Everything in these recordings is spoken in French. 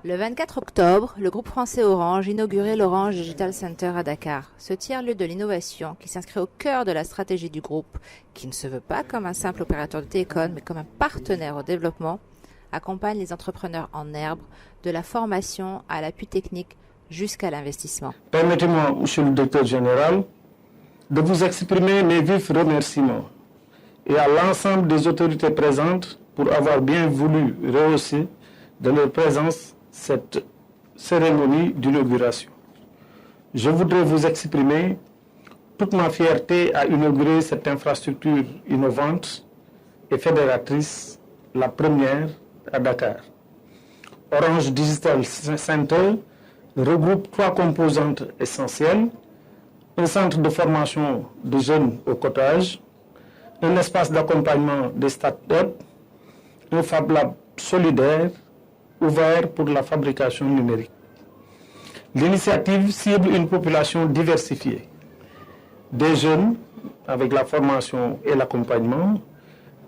Le 24 octobre, le groupe français Orange inaugurait l'Orange Digital Center à Dakar, ce tiers-lieu de l'innovation qui s'inscrit au cœur de la stratégie du groupe, qui ne se veut pas comme un simple opérateur de télécom, mais comme un partenaire au développement, accompagne les entrepreneurs en herbe, de la formation à l'appui technique jusqu'à l'investissement. Permettez-moi, Monsieur le Directeur général, de vous exprimer mes vifs remerciements et à l'ensemble des autorités présentes pour avoir bien voulu rehausser de leur présence cette cérémonie d'inauguration. Je voudrais vous exprimer toute ma fierté à inaugurer cette infrastructure innovante et fédératrice, la première à Dakar. Orange Digital Center regroupe 3 composantes essentielles: un centre de formation de jeunes au cottage, un espace d'accompagnement des start-up, un Fab Lab solidaire ouvert pour la fabrication numérique. L'initiative cible une population diversifiée, des jeunes avec la formation et l'accompagnement,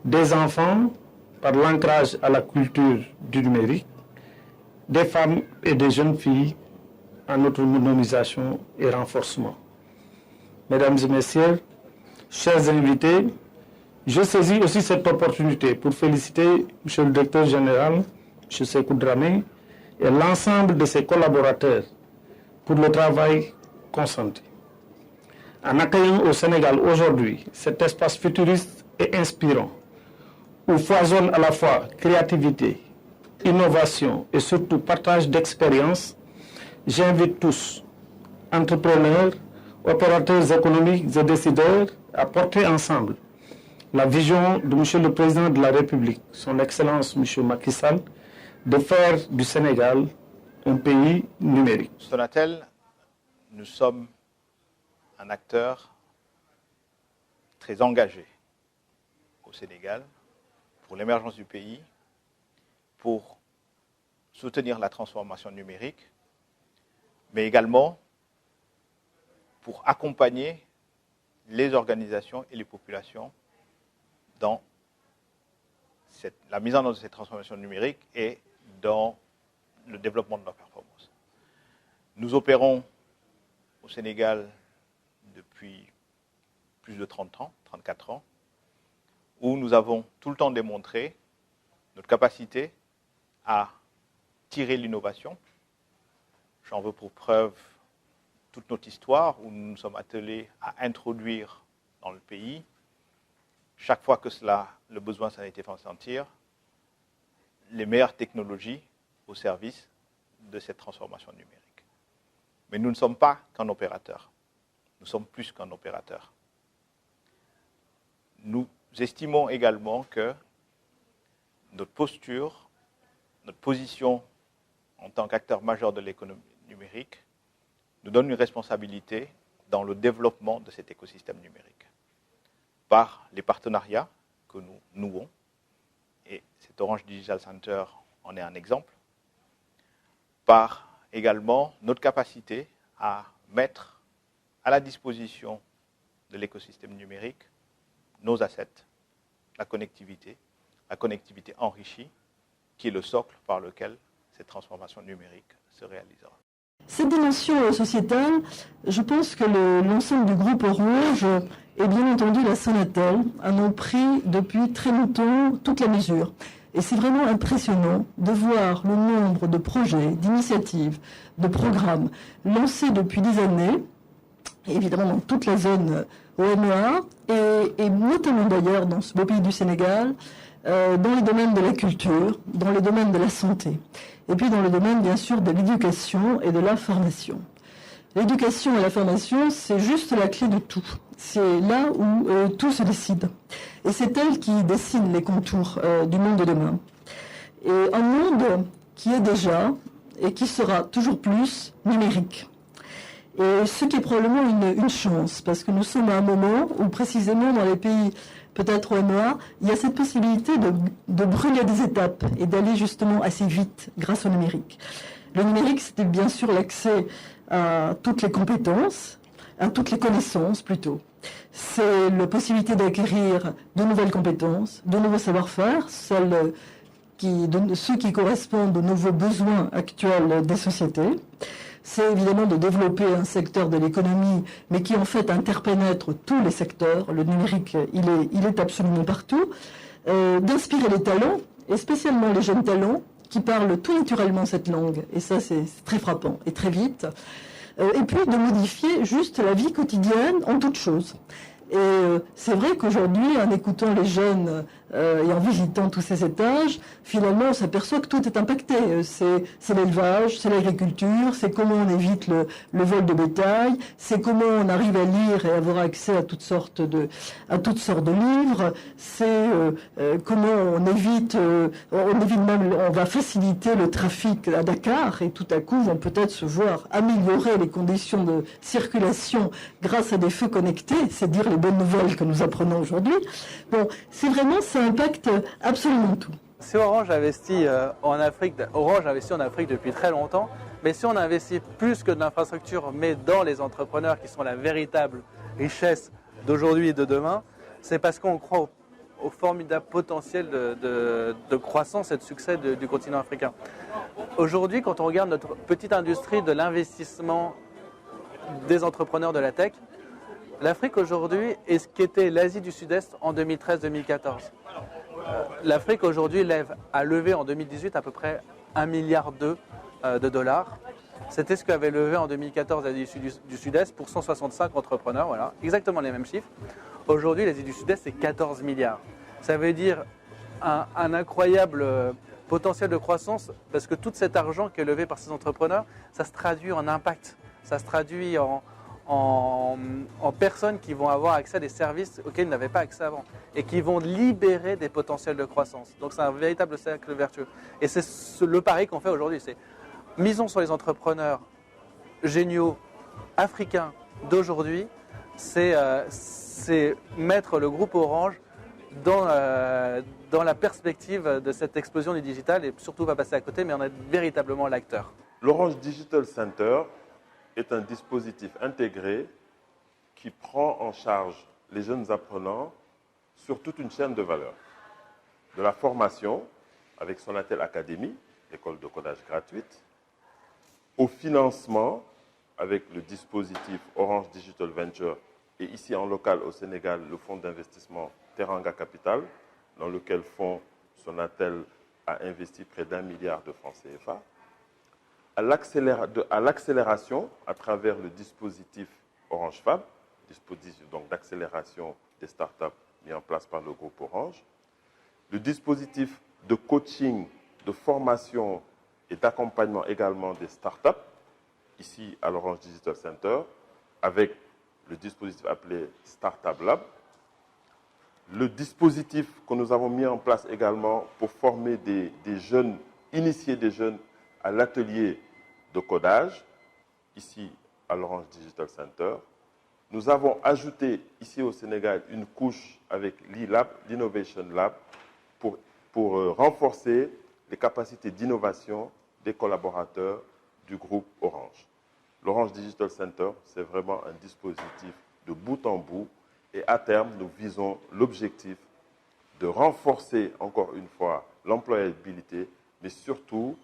des enfants par l'ancrage à la culture du numérique, des femmes et des jeunes filles en autonomisation et renforcement. Mesdames et messieurs, chers invités, je saisis aussi cette opportunité pour féliciter M. le Directeur général, M. Sékou Dramé, et l'ensemble de ses collaborateurs pour le travail consenti. En accueillant au Sénégal aujourd'hui cet espace futuriste et inspirant, où foisonne à la fois créativité, innovation et surtout partage d'expériences, j'invite tous, entrepreneurs, opérateurs économiques et décideurs, à porter ensemble la vision de M. le Président de la République, son Excellence M. Macky Sall, de faire du Sénégal un pays numérique. Sonatel, nous sommes un acteur très engagé au Sénégal pour l'émergence du pays, pour soutenir la transformation numérique, mais également pour accompagner les organisations et les populations dans la mise en œuvre de cette transformation numérique et dans le développement de leur performance. Nous opérons au Sénégal depuis plus de 30 ans, 34 ans, où nous avons tout le temps démontré notre capacité à tirer l'innovation. J'en veux pour preuve toute notre histoire où nous nous sommes attelés à introduire dans le pays, chaque fois que le besoin s'en a été fait sentir, les meilleures technologies au service de cette transformation numérique. Mais nous ne sommes pas qu'un opérateur. Nous sommes plus qu'un opérateur. Nous estimons également que notre posture, notre position en tant qu'acteur majeur de l'économie numérique nous donne une responsabilité dans le développement de cet écosystème numérique. Par les partenariats que nous nouons, et cet Orange Digital Center en est un exemple, par également notre capacité à mettre à la disposition de l'écosystème numérique nos assets, la connectivité enrichie, qui est le socle par lequel cette transformation numérique se réalisera. Cette dimension sociétale, je pense que l'ensemble du groupe Orange et bien entendu la Sonatel en ont pris depuis très longtemps toute la mesure. Et c'est vraiment impressionnant de voir le nombre de projets, d'initiatives, de programmes lancés depuis des années, évidemment dans toute la zone OMEA, et notamment d'ailleurs dans ce beau pays du Sénégal, dans les domaines de la culture, dans le domaine de la santé, et puis dans le domaine bien sûr de l'éducation et de la formation. L'éducation et la formation, c'est juste la clé de tout. C'est là où tout se décide. Et c'est elle qui dessine les contours du monde de demain. Et un monde qui est déjà et qui sera toujours plus numérique. Et ce qui est probablement une chance, parce que nous sommes à un moment où précisément dans les pays peut-être OMEA, il y a cette possibilité de brûler des étapes et d'aller justement assez vite grâce au numérique. Le numérique, c'était bien sûr l'accès à toutes les compétences, à toutes les connaissances plutôt. C'est la possibilité d'acquérir de nouvelles compétences, de nouveaux savoir-faire, celles ceux qui correspondent aux nouveaux besoins actuels des sociétés. C'est évidemment de développer un secteur de l'économie, mais qui en fait interpénètre tous les secteurs. Le numérique, il est absolument partout. D'inspirer les talents, et spécialement les jeunes talents, qui parlent tout naturellement cette langue. Et ça, c'est très frappant, et très vite. Et puis de modifier juste la vie quotidienne en toute chose. Et c'est vrai qu'aujourd'hui, en écoutant les jeunes et en visitant tous ces étages, finalement, on s'aperçoit que tout est impacté. C'est l'élevage, c'est l'agriculture, c'est comment on évite le vol de bétail, c'est comment on arrive à lire et avoir accès à toutes sortes de livres, c'est comment on évite même, on va faciliter le trafic à Dakar et tout à coup vont peut-être se voir améliorer les conditions de circulation grâce à des feux connectés, c'est dire les bonnes nouvelles que nous apprenons aujourd'hui. Bon, ça impacte absolument tout. Si Orange investit en Afrique, Orange investit en Afrique depuis très longtemps, mais si on investit plus que de l'infrastructure, mais dans les entrepreneurs qui sont la véritable richesse d'aujourd'hui et de demain, c'est parce qu'on croit au formidable potentiel de croissance et de succès du continent africain. Aujourd'hui, quand on regarde notre petite industrie de l'investissement des entrepreneurs de la tech, l'Afrique aujourd'hui est ce qu'était l'Asie du Sud-Est en 2013-2014. L'Afrique aujourd'hui a levé en 2018 à peu près 1,2 milliard de dollars. C'était ce qu'avait levé en 2014 l'Asie du Sud-Est pour 165 entrepreneurs, voilà, exactement les mêmes chiffres. Aujourd'hui, l'Asie du Sud-Est, c'est 14 milliards. Ça veut dire un incroyable potentiel de croissance parce que tout cet argent qui est levé par ces entrepreneurs, ça se traduit en impact, ça se traduit en personnes qui vont avoir accès à des services auxquels ils n'avaient pas accès avant et qui vont libérer des potentiels de croissance. Donc c'est un véritable cercle vertueux. Et c'est le pari qu'on fait aujourd'hui, c'est misons sur les entrepreneurs géniaux africains d'aujourd'hui, c'est mettre le groupe Orange dans la perspective de cette explosion du digital et surtout pas passer à côté, mais en être véritablement l'acteur. L'Orange Digital Center est un dispositif intégré qui prend en charge les jeunes apprenants sur toute une chaîne de valeur. De la formation, avec Sonatel Academy, l'école de codage gratuite, au financement, avec le dispositif Orange Digital Venture, et ici en local au Sénégal, le fonds d'investissement Teranga Capital, dans lequel fonds Sonatel a investi près d'1 milliard de francs CFA, à l'accélération à travers le dispositif Orange Fab, dispositif donc d'accélération des startups mis en place par le groupe Orange, le dispositif de coaching, de formation et d'accompagnement également des startups, ici à l'Orange Digital Center, avec le dispositif appelé Startup Lab, le dispositif que nous avons mis en place également pour former des jeunes, initier des jeunes à l'atelier de codage, ici à l'Orange Digital Center. Nous avons ajouté ici au Sénégal une couche avec l'e-Lab, l'Innovation Lab, pour renforcer les capacités d'innovation des collaborateurs du groupe Orange. L'Orange Digital Center, c'est vraiment un dispositif de bout en bout et à terme, nous visons l'objectif de renforcer encore une fois l'employabilité, mais surtout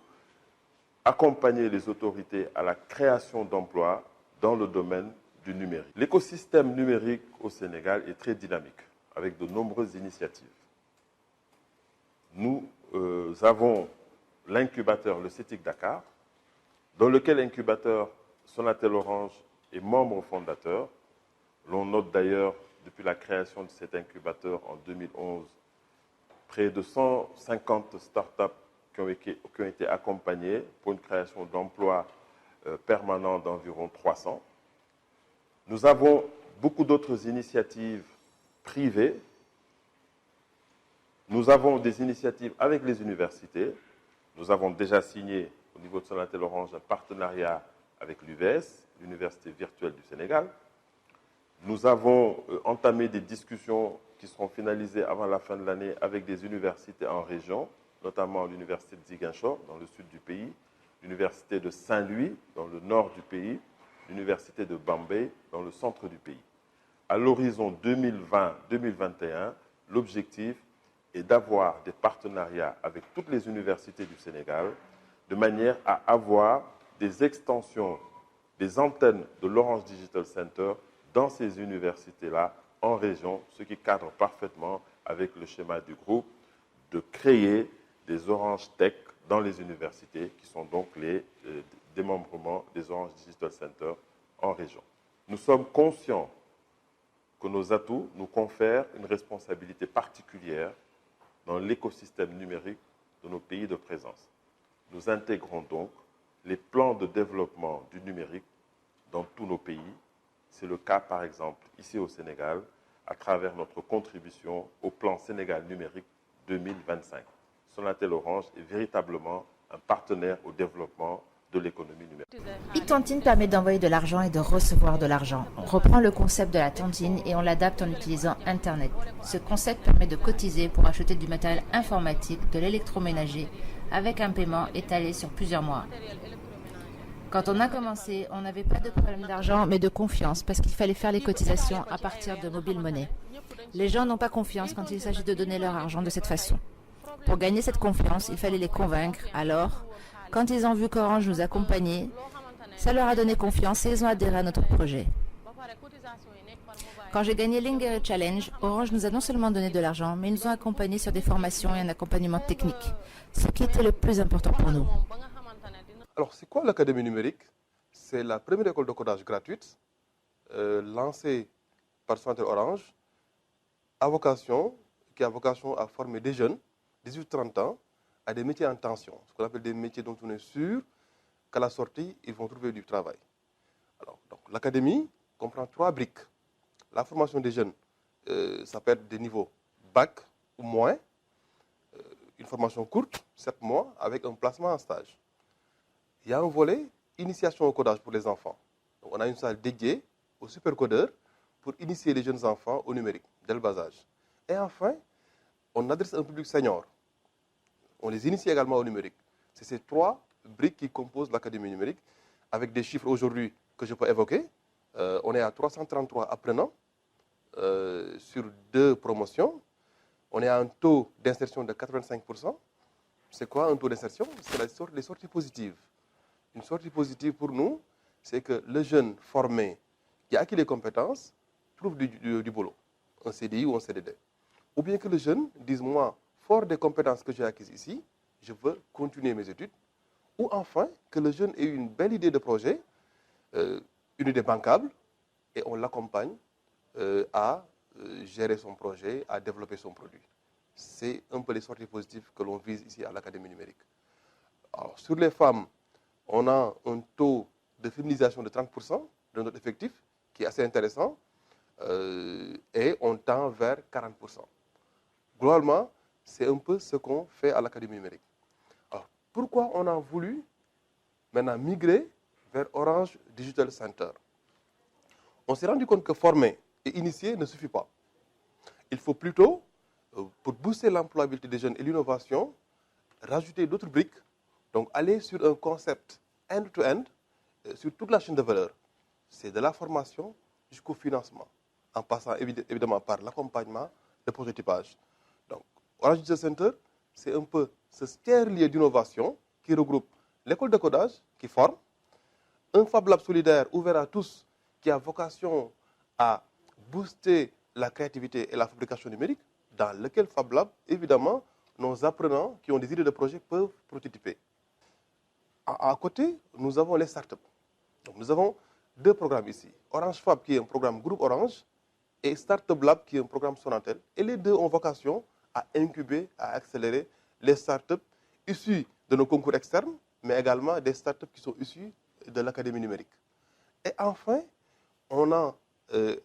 accompagner les autorités à la création d'emplois dans le domaine du numérique. L'écosystème numérique au Sénégal est très dynamique, avec de nombreuses initiatives. Nous avons l'incubateur, le CETIC Dakar, dans lequel l'incubateur Sonatel Orange est membre fondateur. L'on note d'ailleurs, depuis la création de cet incubateur en 2011, près de 150 startups qui ont été accompagnées pour une création d'emplois permanents d'environ 300. Nous avons beaucoup d'autres initiatives privées. Nous avons des initiatives avec les universités. Nous avons déjà signé au niveau de Sonatel Orange un partenariat avec l'UVS, l'Université virtuelle du Sénégal. Nous avons entamé des discussions qui seront finalisées avant la fin de l'année avec des universités en région, notamment l'Université de Ziguinchor, dans le sud du pays, l'Université de Saint-Louis, dans le nord du pays, l'Université de Bambey, dans le centre du pays. À l'horizon 2020-2021, l'objectif est d'avoir des partenariats avec toutes les universités du Sénégal, de manière à avoir des extensions, des antennes de l'Orange Digital Center dans ces universités-là, en région, ce qui cadre parfaitement avec le schéma du groupe de créer des Orange Tech dans les universités, qui sont donc les démembrements des Orange Digital Center en région. Nous sommes conscients que nos atouts nous confèrent une responsabilité particulière dans l'écosystème numérique de nos pays de présence. Nous intégrons donc les plans de développement du numérique dans tous nos pays. C'est le cas, par exemple, ici au Sénégal, à travers notre contribution au plan Sénégal numérique 2025. Sonatel Orange est véritablement un partenaire au développement de l'économie numérique. e-Tontine permet d'envoyer de l'argent et de recevoir de l'argent. On reprend le concept de la tontine et on l'adapte en utilisant Internet. Ce concept permet de cotiser pour acheter du matériel informatique, de l'électroménager, avec un paiement étalé sur plusieurs mois. Quand on a commencé, on n'avait pas de problème d'argent, mais de confiance, parce qu'il fallait faire les cotisations à partir de mobile money. Les gens n'ont pas confiance quand il s'agit de donner leur argent de cette façon. Pour gagner cette confiance, il fallait les convaincre. Alors, quand ils ont vu qu'Orange nous accompagnait, ça leur a donné confiance et ils ont adhéré à notre projet. Quand j'ai gagné l'Ingere Challenge, Orange nous a non seulement donné de l'argent, mais ils nous ont accompagnés sur des formations et un accompagnement technique, ce qui était le plus important pour nous. Alors, c'est quoi l'Académie numérique? C'est la première école de codage gratuite lancée par Sonatel Orange qui a vocation à former des jeunes, 18-30 ans, à des métiers en tension, ce qu'on appelle des métiers dont on est sûr qu'à la sortie, ils vont trouver du travail. Alors, donc, l'académie comprend 3 briques. La formation des jeunes, ça peut être des niveaux bac ou moins, une formation courte, 7 mois, avec un placement en stage. Il y a un volet initiation au codage pour les enfants. Donc, on a une salle dédiée aux supercodeurs pour initier les jeunes enfants au numérique, dès le bas âge. Et enfin, on adresse un public senior. On les initie également au numérique. C'est ces 3 briques qui composent l'Académie numérique, avec des chiffres aujourd'hui que je peux évoquer. On est à 333 apprenants sur 2 promotions. On est à un taux d'insertion de 85%. C'est quoi un taux d'insertion? C'est les sorties positives. Une sortie positive pour nous, c'est que le jeune formé qui a acquis les compétences trouve du boulot, un CDI ou un CDD. Ou bien que le jeune dise, moi, fort des compétences que j'ai acquises ici, je veux continuer mes études. Ou enfin, que le jeune ait une belle idée de projet, une idée bancable, et on l'accompagne à gérer son projet, à développer son produit. C'est un peu les sorties positives que l'on vise ici à l'Académie numérique. Alors, sur les femmes, on a un taux de féminisation de 30% de notre effectif, qui est assez intéressant, et on tend vers 40%. Globalement, c'est un peu ce qu'on fait à l'Académie numérique. Alors, pourquoi on a voulu maintenant migrer vers Orange Digital Center? On s'est rendu compte que former et initier ne suffit pas. Il faut plutôt, pour booster l'employabilité des jeunes et l'innovation, rajouter d'autres briques. Donc, aller sur un concept end-to-end, sur toute la chaîne de valeur. C'est de la formation jusqu'au financement, en passant évidemment par l'accompagnement, le prototypage. Donc, Orange Digital Center, c'est un peu ce tiers-lieu d'innovation qui regroupe l'école de codage, qui forme, un Fab Lab solidaire ouvert à tous, qui a vocation à booster la créativité et la fabrication numérique, dans lequel Fab Lab, évidemment, nos apprenants qui ont des idées de projet peuvent prototyper. À côté, nous avons les startups. Donc, nous avons 2 programmes ici. Orange Fab, qui est un programme groupe Orange, et Startup Lab, qui est un programme Sonatel. Et les 2 ont vocation à incuber, à accélérer les startups issues de nos concours externes, mais également des startups qui sont issues de l'Académie numérique. Et enfin, on a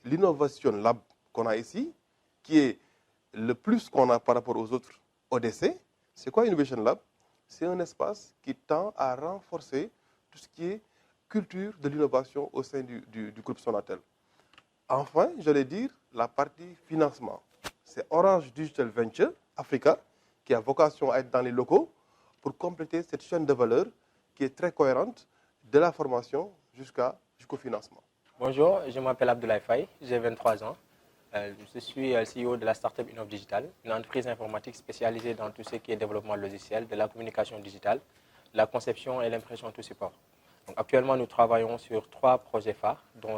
l'Innovation Lab qu'on a ici, qui est le plus qu'on a par rapport aux autres ODC. C'est quoi Innovation Lab? C'est un espace qui tend à renforcer tout ce qui est culture de l'innovation au sein du groupe Sonatel. Enfin, j'allais dire la partie financement. C'est Orange Digital Venture Africa qui a vocation à être dans les locaux pour compléter cette chaîne de valeur qui est très cohérente de la formation jusqu'au financement. Bonjour, je m'appelle Abdoulaye Faye, j'ai 23 ans. Je suis CEO de la startup Innov Digital, une entreprise informatique spécialisée dans tout ce qui est développement logiciel, de la communication digitale, la conception et l'impression tout support. Donc, actuellement, nous travaillons sur 3 projets phares, dont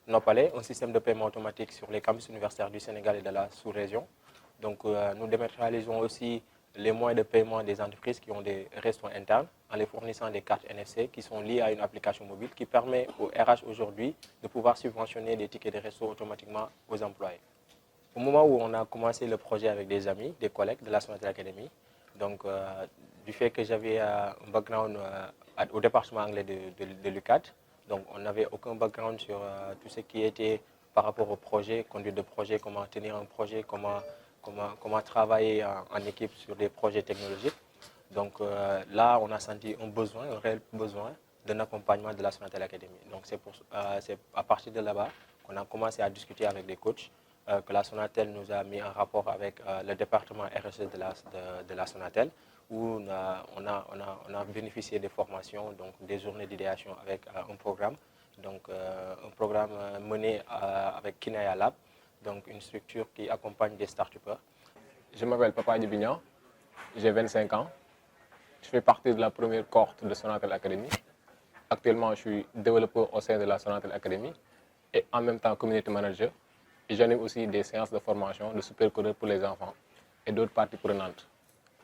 Nopalais, un système de paiement automatique sur les campus universitaires du Sénégal et de la sous-région. Donc, nous dématérialisons aussi les moyens de paiement des entreprises qui ont des restaurants internes en les fournissant des cartes NFC qui sont liées à une application mobile qui permet aux RH aujourd'hui de pouvoir subventionner des tickets de resto automatiquement aux employés. Au moment où on a commencé le projet avec des amis, des collègues de la Sonatel Academy, donc du fait que j'avais un background au département anglais de l'UCAD, donc on n'avait aucun background sur tout ce qui était par rapport au projet, conduite de projet, comment tenir un projet, comment travailler en équipe sur des projets technologiques. Donc là, on a senti un réel besoin d'un accompagnement de la Sonatel Academy. Donc c'est à partir de là-bas qu'on a commencé à discuter avec des coachs, que la Sonatel nous a mis en rapport avec le département RSE de la Sonatel, où on a bénéficié des formations, donc des journées d'idéation avec un programme, donc un programme mené avec Kinaya Lab, donc une structure qui accompagne des start-upers. Je m'appelle Papa Dibignan, j'ai 25 ans. Je fais partie de la première cohorte de Sonatel Academy. Actuellement, je suis développeur au sein de la Sonatel Academy et en même temps community manager. Et j'anime aussi des séances de formation de supercodeurs pour les enfants et d'autres parties prenantes,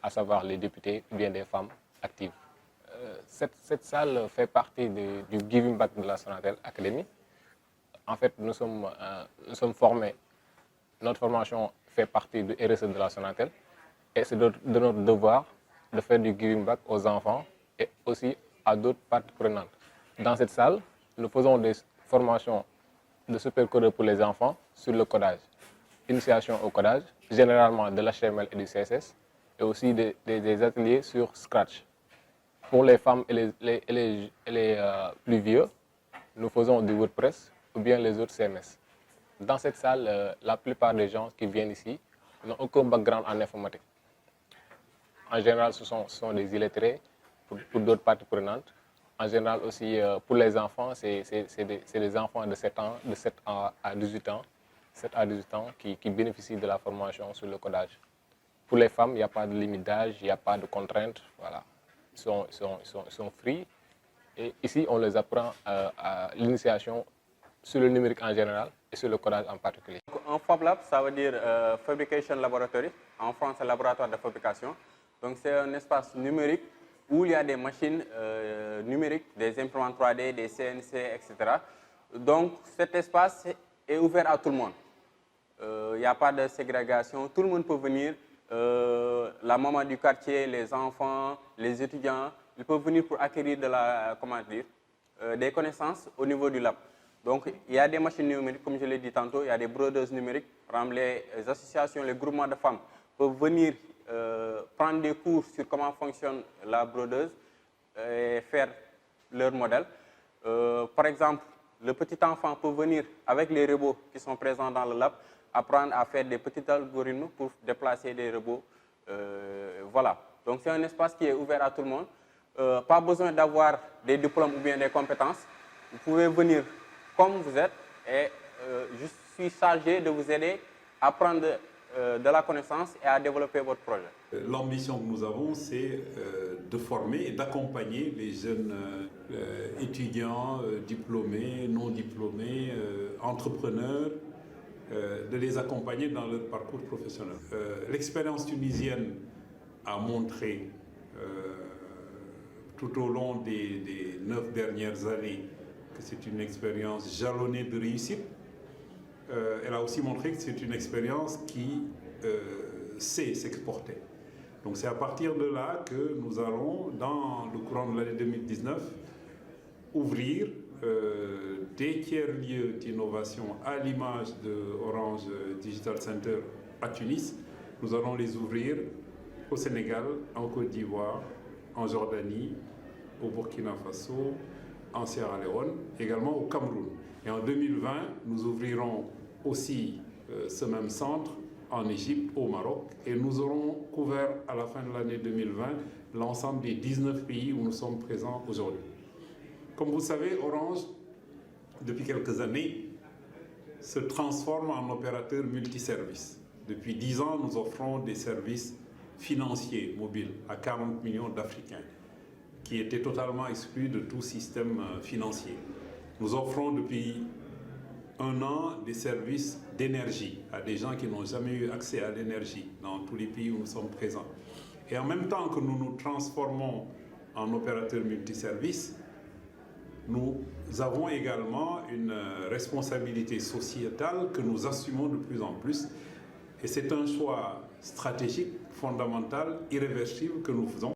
à savoir les députés ou bien des femmes actives. Cette salle fait partie du Giving Back de la Sonatel Academy. En fait, nous sommes formés, notre formation fait partie du RSE de la Sonatel et c'est de notre devoir de faire du giving back aux enfants et aussi à d'autres parties prenantes. Dans cette salle, nous faisons des formations de supercodeurs pour les enfants sur le codage, initiation au codage, généralement de l'HTML et du CSS, et aussi des ateliers sur Scratch. Pour les femmes et les plus vieux, nous faisons du WordPress ou bien les autres CMS. Dans cette salle, la plupart des gens qui viennent ici n'ont aucun background en informatique. En général, ce sont des illettrés pour d'autres parties prenantes. En général aussi, pour les enfants, c'est des enfants de 7 ans, de 7 à 18 ans, 7 à 18 ans qui bénéficient de la formation sur le codage. Pour les femmes, il n'y a pas de limite d'âge, il n'y a pas de contraintes. Voilà. Ils sont free. Et ici, on les apprend à l'initiation sur le numérique en général et sur le codage en particulier. Un Fab Lab, ça veut dire Fabrication Laboratory, en français laboratoire de fabrication. Donc c'est un espace numérique où il y a des machines numériques, des imprimantes 3D, des CNC, etc. Donc cet espace est ouvert à tout le monde. Il n'y a pas de ségrégation, tout le monde peut venir. La maman du quartier, les enfants, les étudiants, ils peuvent venir pour acquérir des connaissances au niveau du lab. Donc, il y a des machines numériques, comme je l'ai dit tantôt, il y a des brodeuses numériques. Par exemple, les associations, les groupements de femmes peuvent venir prendre des cours sur comment fonctionne la brodeuse et faire leur modèle. Par exemple, le petit enfant peut venir avec les robots qui sont présents dans le lab, apprendre à faire des petits algorithmes pour déplacer des robots. Voilà. Donc, c'est un espace qui est ouvert à tout le monde. Pas besoin d'avoir des diplômes ou bien des compétences. Vous pouvez venir comme vous êtes et je suis chargé de vous aider à prendre de la connaissance et à développer votre projet. L'ambition que nous avons, c'est de former et d'accompagner les jeunes étudiants, diplômés, non diplômés, entrepreneurs, de les accompagner dans leur parcours professionnel. L'expérience tunisienne a montré tout au long des 9 dernières années que c'est une expérience jalonnée de réussite. Elle a aussi montré que c'est une expérience qui sait s'exporter. Donc c'est à partir de là que nous allons, dans le courant de l'année 2019, ouvrir des tiers-lieux d'innovation à l'image de Orange Digital Center à Tunis. Nous allons les ouvrir au Sénégal, en Côte d'Ivoire, en Jordanie, au Burkina Faso, en Sierra Leone, également au Cameroun. Et en 2020, nous ouvrirons aussi ce même centre en Égypte, au Maroc, et nous aurons couvert à la fin de l'année 2020 l'ensemble des 19 pays où nous sommes présents aujourd'hui. Comme vous le savez, Orange, depuis quelques années, se transforme en opérateur multiservice. Depuis 10 ans, nous offrons des services financiers mobiles à 40 millions d'Africains qui étaient totalement exclus de tout système financier. Nous offrons depuis 1 an des services d'énergie à des gens qui n'ont jamais eu accès à l'énergie dans tous les pays où nous sommes présents. Et en même temps que nous nous transformons en opérateurs multiservices, nous avons également une responsabilité sociétale que nous assumons de plus en plus. Et c'est un choix stratégique, fondamental, irréversible que nous faisons.